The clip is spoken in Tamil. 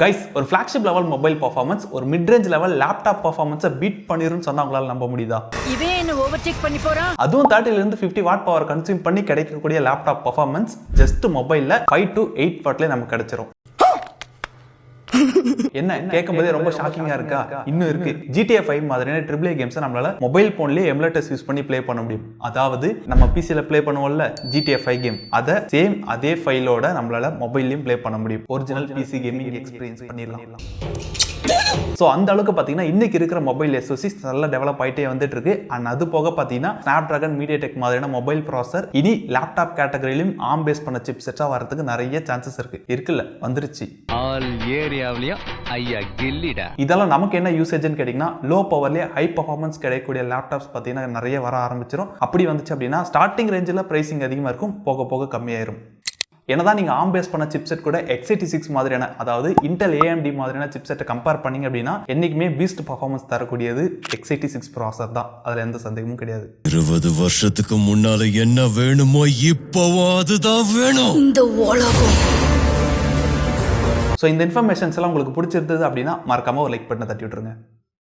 கைஸ், ஒரு ஃபிளாக்ஷிப் லெவல் மொபைல் பர்ஃபார்மன்ஸ் ஒரு மிட் ரேஞ்ச் லெவல் லேப்டாப் பர்ஃபார்மன்ஸை பீட் பண்ணிருன்னு சொன்னா உங்களால நம்ப முடியுதா? இவே என்ன ஓவர்டேக் பண்ணி போறான். அதுவும் 30 ல இருந்து 50 வாட் பவர் கன்சியூம் பண்ணி கிடைக்கக்கூடிய லேப்டாப் பர்ஃபார்மன்ஸ் ஜஸ்ட் மொபைல்ல 5 to 8 வாட்ல நமக்கு கிடைச்சிரும். என்ன கேட்கும்போதே ரொம்ப ஷாக்கிங்கா இருக்கா? இன்னும் இருக்கு. GTA 5 மாதிரியான AAA கேம்ஸ் நம்மளால மொபைல் போன்லயே எமுலேட்டர்ஸ் யூஸ் பண்ணி ப்ளே பண்ண முடியும். அதாவது நம்ம பிசில ப்ளே பண்ணுவோம்ல GTA 5 கேம், அத சேம் அதே ஃபைலோட நம்மளால மொபைல்லயும் ப்ளே பண்ண முடியும். ஒரிஜினல் பிசி கேமிங் எக்ஸ்பீரியன்ஸ் பண்ணிடலாம். ஸோ அந்த அளவுக்கு பார்த்தீங்கன்னா இன்னைக்கு இருக்கிற மொபைல் SoCs நல்லா டெவலப் ஆகிட்டே வந்துட்டு இருக்கு. அண்ட் அது போக பார்த்தீங்கன்னா ஸ்னாப்டிராகன் மீடியாடெக் மாதிரியான மொபைல் ப்ராசஸர் இனி லேப்டாப் கேட்டகரியிலும் ARM பேஸ் பண்ண சிப் செட்டாக வரதுக்கு நிறைய சான்சஸ் இருக்குல்ல, வந்துருச்சு. ஆல் ஏரியாவிலயும் ஐயா கில்லிடா. இதெல்லாம் நமக்கு என்ன யூசேஜ்னு கேட்டிங்கன்னா, லோ பவர்லேயே ஹை பர்ஃபார்மன்ஸ் கிடைக்கக்கூடிய லேப்டாப்ஸ் பார்த்தீங்கன்னா நிறைய வர ஆரம்பிச்சிடும். அப்படி வந்துச்சு அப்படின்னா ஸ்டார்டிங் ரேஞ்சில் பிரைசிங் அதிகமாக இருக்கும், போக போக கம்மியாயிரும். என்னதான் நீங்க ARM பேஸ் பண்ண சிப்செட் கூட x86 மாதிரியான, அதாவது Intel AMD மாதிரியான சிப்செட்டை கம்பேர் பண்ணீங்க அப்படின்னா என்னைக்குமே பீஸ்ட் பர்ஃபார்மன்ஸ் தரக்கூடியது x86 ப்ராசஸர் தான். அதுல எந்த சந்தேகமும் கிடையாது. 20 வருஷத்துக்கு முன்னால என்ன வேணுமோ இப்போவும் அதுதான் வேணும் இந்த உலகம். ஸோ இந்த இன்ஃபர்மேஷன்ஸ் எல்லாம் உங்களுக்கு பிடிச்சிருந்தது அப்படின்னா மறக்காம ஒரு லைக் பட்டனை தட்டி விட்டுருங்க.